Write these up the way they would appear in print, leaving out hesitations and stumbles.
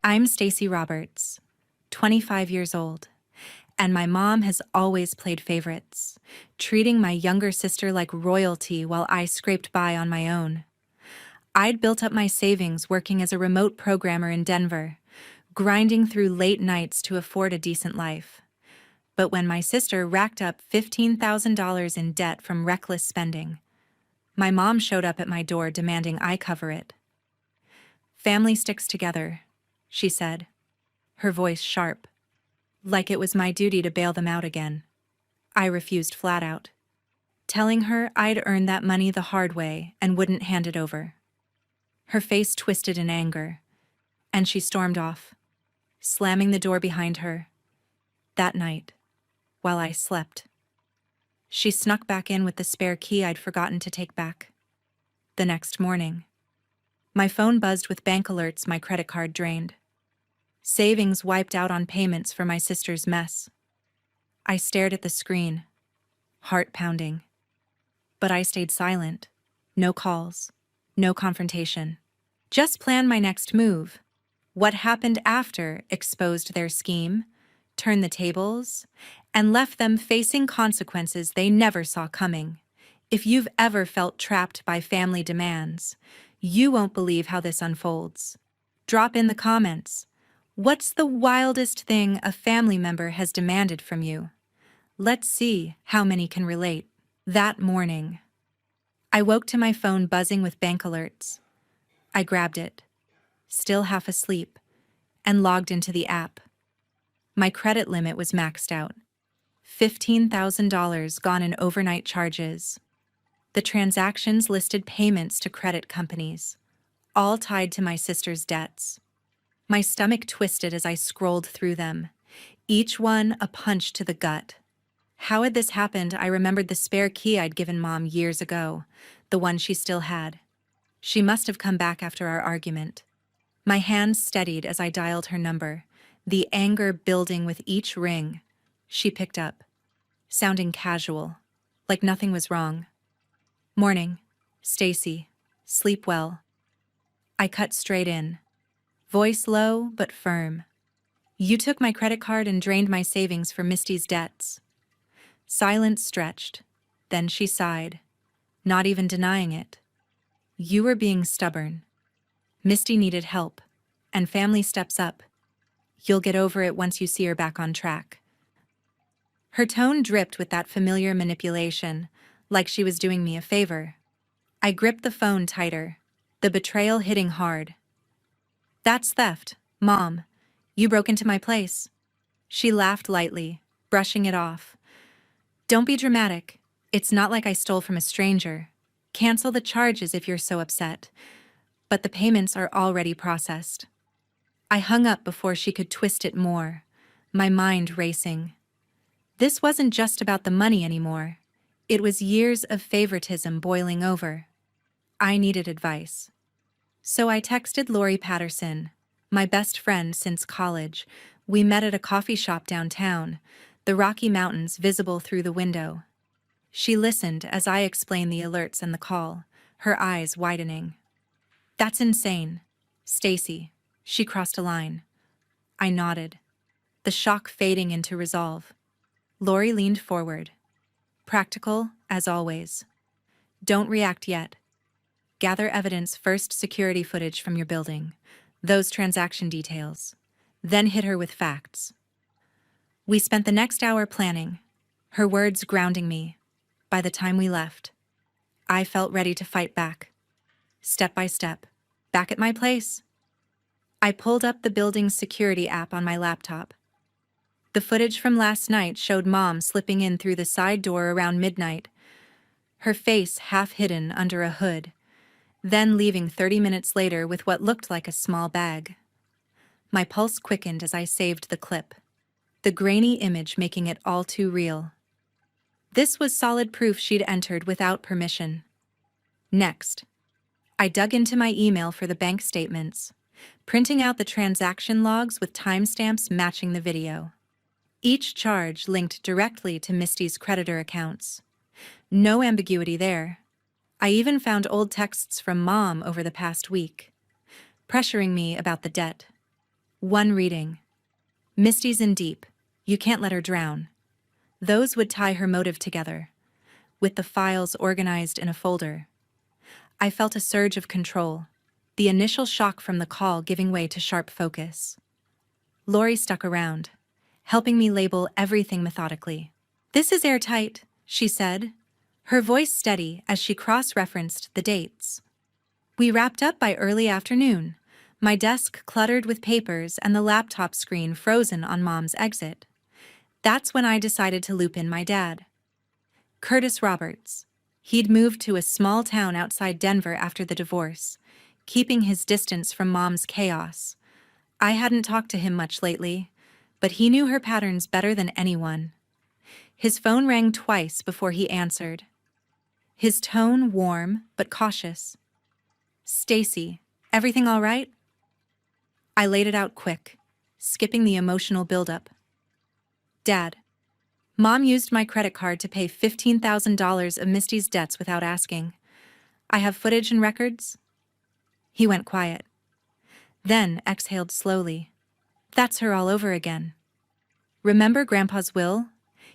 I'm Stacy Roberts, 25 years old, and my mom has always played favorites, treating my younger sister like royalty while I scraped by on my own. I'd built up my savings working as a remote programmer in Denver, grinding through late nights to afford a decent life. But when my sister racked up $15,000 in debt from reckless spending, my mom showed up at my door demanding I cover it. "Family sticks together," she said, her voice sharp, like it was my duty to bail them out again. I refused flat out, telling her I'd earned that money the hard way and wouldn't hand it over. Her face twisted in anger, and she stormed off, slamming the door behind her. That night, while I slept, she snuck back in with the spare key I'd forgotten to take back. The next morning, my phone buzzed with bank alerts my credit card drained. Savings wiped out on payments for my sister's mess. I stared at the screen, heart pounding. But I stayed silent. No calls, no confrontation. Just plan my next move. What happened after exposed their scheme, turned the tables, and left them facing consequences they never saw coming. If you've ever felt trapped by family demands, you won't believe how this unfolds. Drop in the comments. What's the wildest thing a family member has demanded from you? Let's see how many can relate. That morning, I woke to my phone buzzing with bank alerts. I grabbed it, still half asleep, and logged into the app. My credit limit was maxed out. $15,000 gone in overnight charges. The transactions listed payments to credit companies, all tied to my sister's debts. My stomach twisted as I scrolled through them, each one a punch to the gut. How had this happened? I remembered the spare key I'd given Mom years ago, the one she still had. She must have come back after our argument. My hands steadied as I dialed her number, the anger building with each ring. She picked up, sounding casual, like nothing was wrong. "Morning, Stacy. Sleep well." I cut straight in, voice low but firm. "You took my credit card and drained my savings for Misty's debts." Silence stretched, then she sighed, not even denying it. "You were being stubborn. Misty needed help, and family steps up. You'll get over it once you see her back on track." Her tone dripped with that familiar manipulation, like she was doing me a favor. I gripped the phone tighter, the betrayal hitting hard. "That's theft, Mom. You broke into my place." She laughed lightly, brushing it off. "Don't be dramatic. It's not like I stole from a stranger. Cancel the charges if you're so upset. But the payments are already processed." I hung up before she could twist it more, my mind racing. This wasn't just about the money anymore. It was years of favoritism boiling over. I needed advice. So I texted Lori Patterson, my best friend since college. We met at a coffee shop downtown, the Rocky Mountains visible through the window. She listened as I explained the alerts and the call, her eyes widening. "That's insane. Stacy." She crossed a line. I nodded, the shock fading into resolve. Lori leaned forward. "Practical, as always. Don't react yet. Gather evidence first, security footage from your building, those transaction details. Then hit her with facts." We spent the next hour planning, her words grounding me. By the time we left, I felt ready to fight back. Step by step, back at my place. I pulled up the building's security app on my laptop. The footage from last night showed Mom slipping in through the side door around midnight, her face half hidden under a hood, then leaving 30 minutes later with what looked like a small bag. My pulse quickened as I saved the clip, the grainy image making it all too real. This was solid proof she'd entered without permission. Next, I dug into my email for the bank statements, printing out the transaction logs with timestamps matching the video. Each charge linked directly to Misty's creditor accounts. No ambiguity there. I even found old texts from Mom over the past week, pressuring me about the debt. One reading. Misty's in deep. You can't let her drown. Those would tie her motive together, with the files organized in a folder. I felt a surge of control, the initial shock from the call giving way to sharp focus. Lori stuck around, helping me label everything methodically. "This is airtight," she said, her voice steady as she cross-referenced the dates. We wrapped up by early afternoon, my desk cluttered with papers and the laptop screen frozen on Mom's exit. That's when I decided to loop in my dad. Curtis Roberts. He'd moved to a small town outside Denver after the divorce, keeping his distance from Mom's chaos. I hadn't talked to him much lately, but he knew her patterns better than anyone. His phone rang twice before he answered. His tone warm but cautious. "Stacy, everything all right?" I laid it out quick, skipping the emotional buildup. "Dad, Mom used my credit card to pay $15,000 of Misty's debts without asking. I have footage and records." He went quiet. Then exhaled slowly. "That's her all over again. Remember Grandpa's will?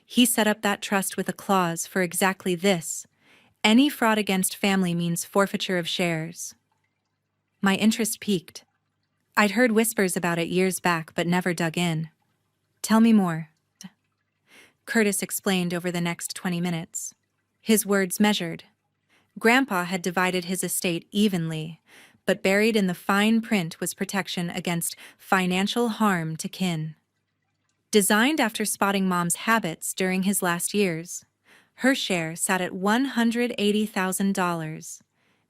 He set up that trust with a clause for exactly this. Any fraud against family means forfeiture of shares." My interest peaked. I'd heard whispers about it years back but never dug in. "Tell me more." Curtis explained over the next 20 minutes. His words measured. Grandpa had divided his estate evenly, but buried in the fine print was protection against financial harm to kin. Designed after spotting Mom's habits during his last years, her share sat at $180,000,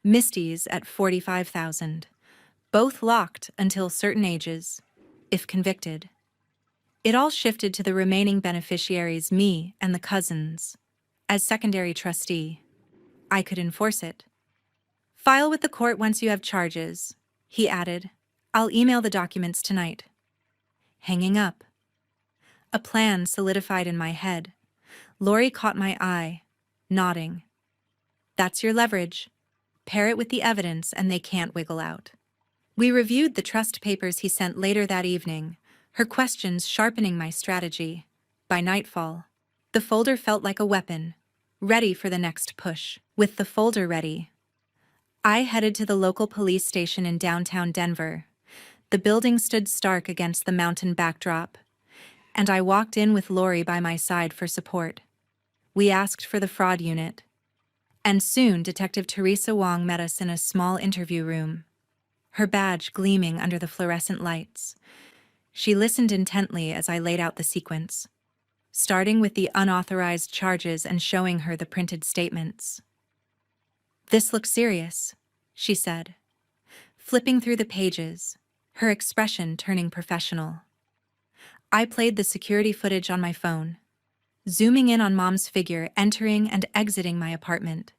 Misty's at $45,000, both locked until certain ages, if convicted. It all shifted to the remaining beneficiaries, me and the cousins. As secondary trustee, I could enforce it. "File with the court once you have charges," he added. "I'll email the documents tonight." Hanging up. A plan solidified in my head. Lori caught my eye, nodding. "That's your leverage. Pair it with the evidence and they can't wiggle out." We reviewed the trust papers he sent later that evening, her questions sharpening my strategy. By nightfall, the folder felt like a weapon, ready for the next push. With the folder ready, I headed to the local police station in downtown Denver. The building stood stark against the mountain backdrop, and I walked in with Lori by my side for support. We asked for the fraud unit, and soon Detective Teresa Wong met us in a small interview room, her badge gleaming under the fluorescent lights. She listened intently as I laid out the sequence, starting with the unauthorized charges and showing her the printed statements. "This looks serious," she said, flipping through the pages, her expression turning professional. I played the security footage on my phone, zooming in on Mom's figure entering and exiting my apartment.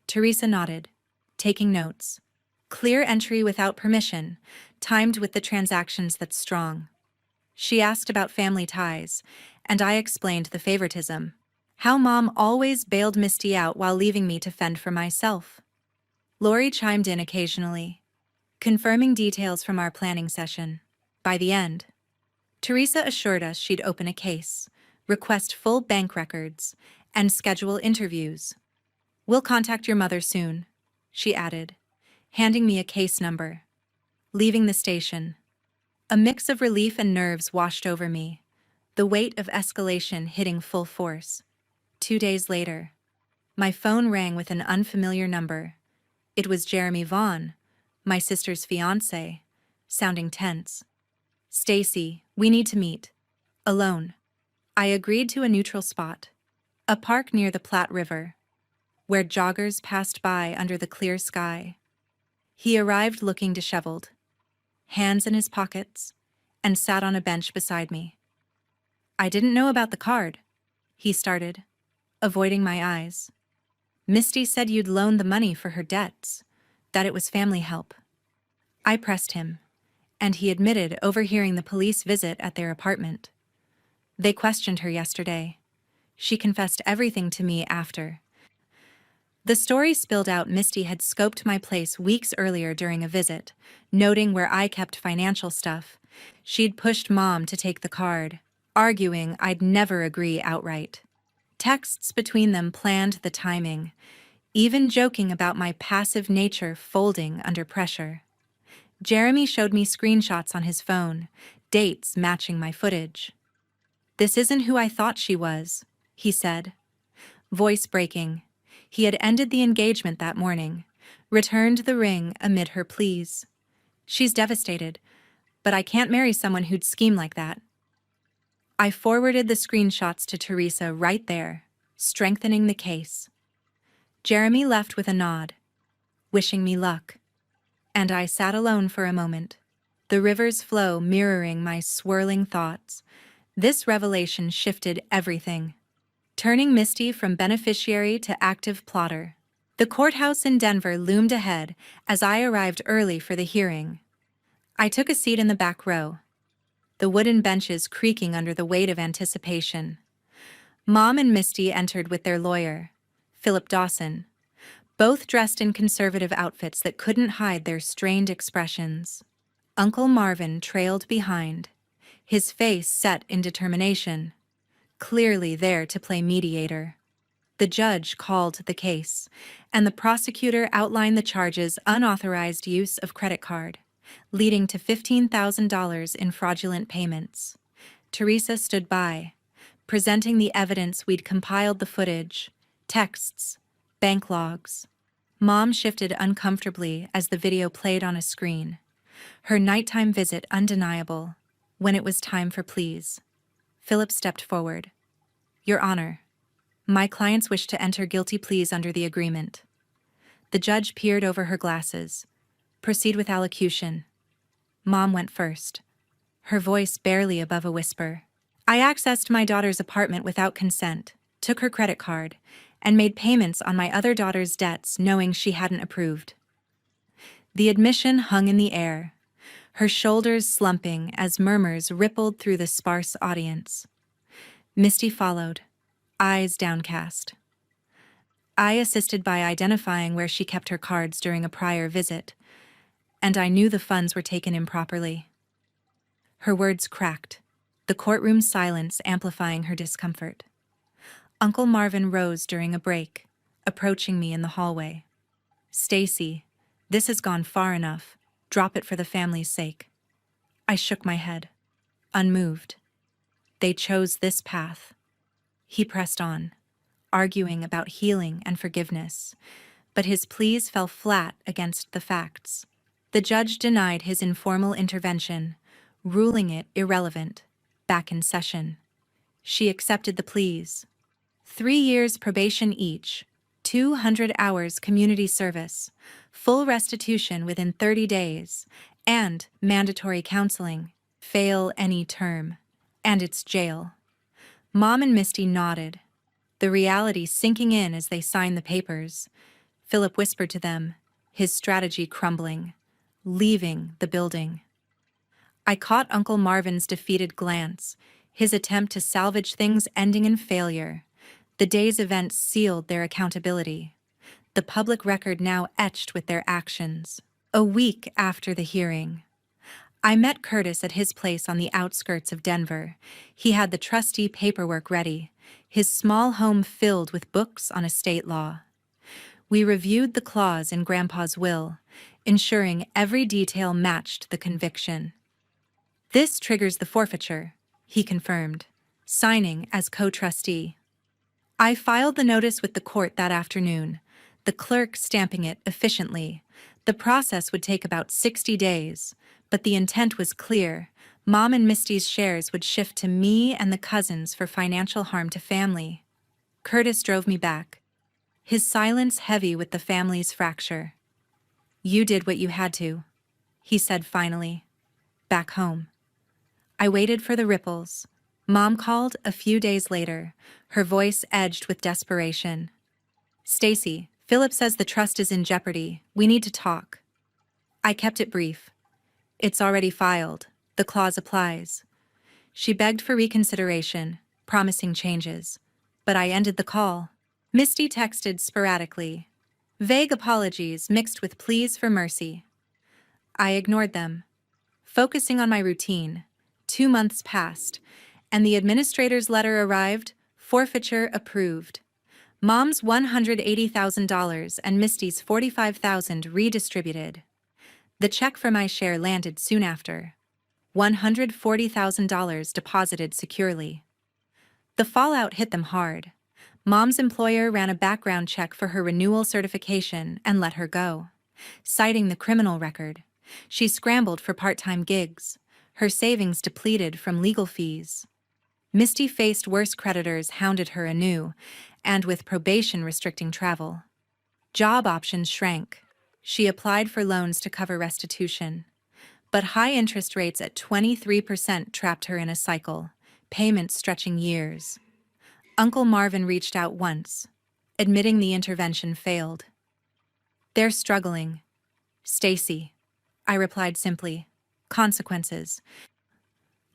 Teresa nodded, taking notes. Clear entry without permission, timed with the transactions that's strong. She asked about family ties, and I explained the favoritism. How Mom always bailed Misty out while leaving me to fend for myself. Lori chimed in occasionally, confirming details from our planning session. By the end, Teresa assured us she'd open a case, request full bank records, and schedule interviews. "We'll contact your mother soon," she added, handing me a case number. Leaving the station, a mix of relief and nerves washed over me, the weight of escalation hitting full force. 2 days later, my phone rang with an unfamiliar number. It was Jeremy Vaughn, my sister's fiancé, sounding tense. "Stacy, we need to meet. Alone." I agreed to a neutral spot, a park near the Platte River, where joggers passed by under the clear sky. He arrived looking disheveled, hands in his pockets, and sat on a bench beside me. "I didn't know about the card," he started, avoiding my eyes. "Misty said you'd loaned the money for her debts, that it was family help." I pressed him, and he admitted overhearing the police visit at their apartment. They questioned her yesterday. She confessed everything to me after. The story spilled out Misty had scoped my place weeks earlier during a visit, noting where I kept financial stuff. She'd pushed Mom to take the card, arguing I'd never agree outright. Texts between them planned the timing, even joking about my passive nature folding under pressure. Jeremy showed me screenshots on his phone, dates matching my footage. "This isn't who I thought she was," he said. Voice breaking. He had ended the engagement that morning, returned the ring amid her pleas. "She's devastated, but I can't marry someone who'd scheme like that." I forwarded the screenshots to Teresa right there, strengthening the case. Jeremy left with a nod, wishing me luck. And I sat alone for a moment, the river's flow mirroring my swirling thoughts. This revelation shifted everything, turning Misty from beneficiary to active plotter. The courthouse in Denver loomed ahead as I arrived early for the hearing. I took a seat in the back row, the wooden benches creaking under the weight of anticipation. Mom and Misty entered with their lawyer, Philip Dawson, both dressed in conservative outfits that couldn't hide their strained expressions. Uncle Marvin trailed behind, his face set in determination, clearly there to play mediator. The judge called the case, and the prosecutor outlined the charges: unauthorized use of credit card, leading to $15,000 in fraudulent payments. Teresa stood by, presenting the evidence. We'd compiled the footage, texts, bank logs. Mom shifted uncomfortably as the video played on a screen, her nighttime visit undeniable. When it was time for pleas, Philip stepped forward. "Your Honor, my clients wish to enter guilty pleas under the agreement." The judge peered over her glasses. "Proceed with allocution." Mom went first, her voice barely above a whisper. "I accessed my daughter's apartment without consent, took her credit card, and made payments on my other daughter's debts knowing she hadn't approved." The admission hung in the air, her shoulders slumping as murmurs rippled through the sparse audience. Misty followed, eyes downcast. I assisted by identifying where she kept her cards during a prior visit, and I knew the funds were taken improperly. Her words cracked, the courtroom silence amplifying her discomfort. Uncle Marvin rose during a break, approaching me in the hallway. "Stacy, this has gone far enough. Drop it for the family's sake." I shook my head, unmoved. They chose this path. He pressed on, arguing about healing and forgiveness, but his pleas fell flat against the facts. The judge denied his informal intervention, ruling it irrelevant, back in session. She accepted the pleas. 3 years probation each, 200 hours community service, full restitution within 30 days, and mandatory counseling. Fail any term, and it's jail. Mom and Misty nodded, the reality sinking in as they signed the papers. Philip whispered to them, his strategy crumbling, leaving the building. I caught Uncle Marvin's defeated glance, his attempt to salvage things ending in failure. The day's events sealed their accountability, the public record now etched with their actions. A week after the hearing, I met Curtis at his place on the outskirts of Denver. He had the trustee paperwork ready, his small home filled with books on estate law. We reviewed the clause in Grandpa's will, ensuring every detail matched the conviction. "This triggers the forfeiture," he confirmed, signing as co-trustee. I filed the notice with the court that afternoon, the clerk stamping it efficiently. The process would take about 60 days, but the intent was clear. Mom and Misty's shares would shift to me and the cousins for financial harm to family. Curtis drove me back, his silence heavy with the family's fracture. "You did what you had to," he said finally. "Back home." I waited for the ripples. Mom called a few days later, her voice edged with desperation. "Stacy, Philip says the trust is in jeopardy. We need to talk." I kept it brief. "It's already filed. The clause applies." She begged for reconsideration, promising changes, but I ended the call. Misty texted sporadically, vague apologies mixed with pleas for mercy. I ignored them, focusing on my routine, 2 months passed, and the administrator's letter arrived, forfeiture approved. Mom's $180,000 and Misty's $45,000 redistributed. The check for my share landed soon after. $140,000 deposited securely. The fallout hit them hard. Mom's employer ran a background check for her renewal certification and let her go, citing the criminal record. She scrambled for part-time gigs, her savings depleted from legal fees. Misty faced worse creditors hounded her anew, and with probation restricting travel. Job options shrank. She applied for loans to cover restitution. But high interest rates at 23% trapped her in a cycle, payments stretching years. Uncle Marvin reached out once, admitting the intervention failed. "They're struggling. Stacy," I replied simply. "Consequences."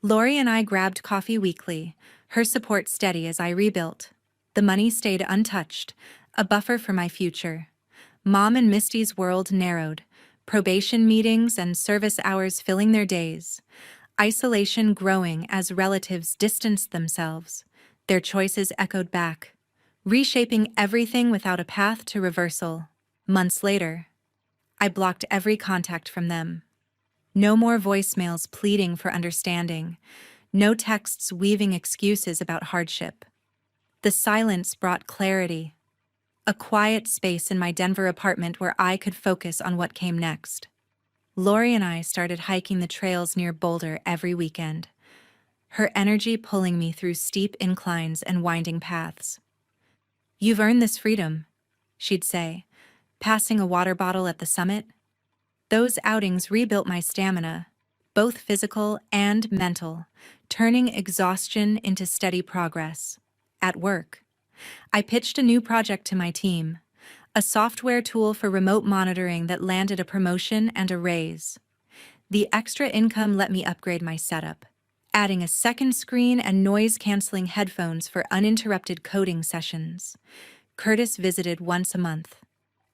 Lori and I grabbed coffee weekly, her support steady as I rebuilt. The money stayed untouched, a buffer for my future. Mom and Misty's world narrowed, probation meetings and service hours filling their days. Isolation growing as relatives distanced themselves. Their choices echoed back, reshaping everything without a path to reversal. Months later, I blocked every contact from them. No more voicemails pleading for understanding. No texts weaving excuses about hardship. The silence brought clarity. A quiet space in my Denver apartment where I could focus on what came next. Lori and I started hiking the trails near Boulder every weekend, her energy pulling me through steep inclines and winding paths. "You've earned this freedom," she'd say, passing a water bottle at the summit. Those outings rebuilt my stamina, both physical and mental, turning exhaustion into steady progress. At work, I pitched a new project to my team, a software tool for remote monitoring that landed a promotion and a raise. The extra income let me upgrade my setup, adding a second screen and noise-canceling headphones for uninterrupted coding sessions. Curtis visited once a month.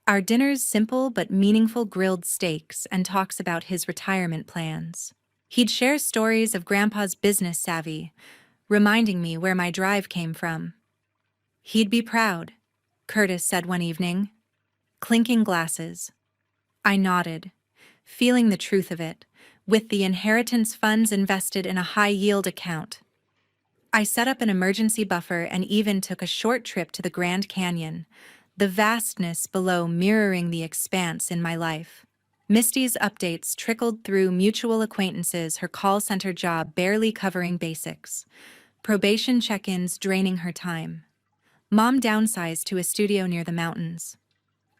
Our dinners simple but meaningful grilled steaks and talks about his retirement plans. He'd share stories of Grandpa's business savvy, reminding me where my drive came from. "He'd be proud," Curtis said one evening. Clinking glasses. I nodded, feeling the truth of it, with the inheritance funds invested in a high-yield account. I set up an emergency buffer and even took a short trip to the Grand Canyon, the vastness below mirroring the expanse in my life. Misty's updates trickled through mutual acquaintances, her call center job barely covering basics, probation check-ins draining her time. Mom downsized to a studio near the mountains,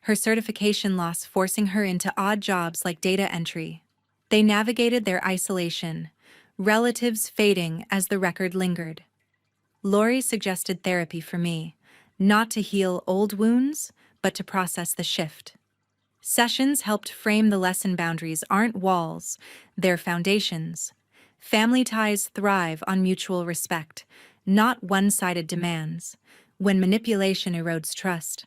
her certification loss forcing her into odd jobs like data entry. They navigated their isolation, relatives fading as the record lingered. Lori suggested therapy for me, not to heal old wounds, but to process the shift. Sessions helped frame the lesson: boundaries aren't walls, they're foundations. Family ties thrive on mutual respect, not one-sided demands. When manipulation erodes trust,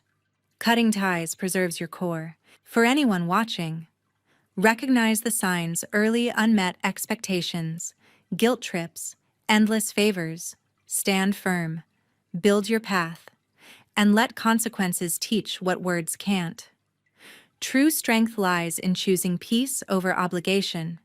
cutting ties preserves your core. For anyone watching, recognize the signs: early unmet expectations, guilt trips, endless favors. Stand firm, build your path, and let consequences teach what words can't. True strength lies in choosing peace over obligation,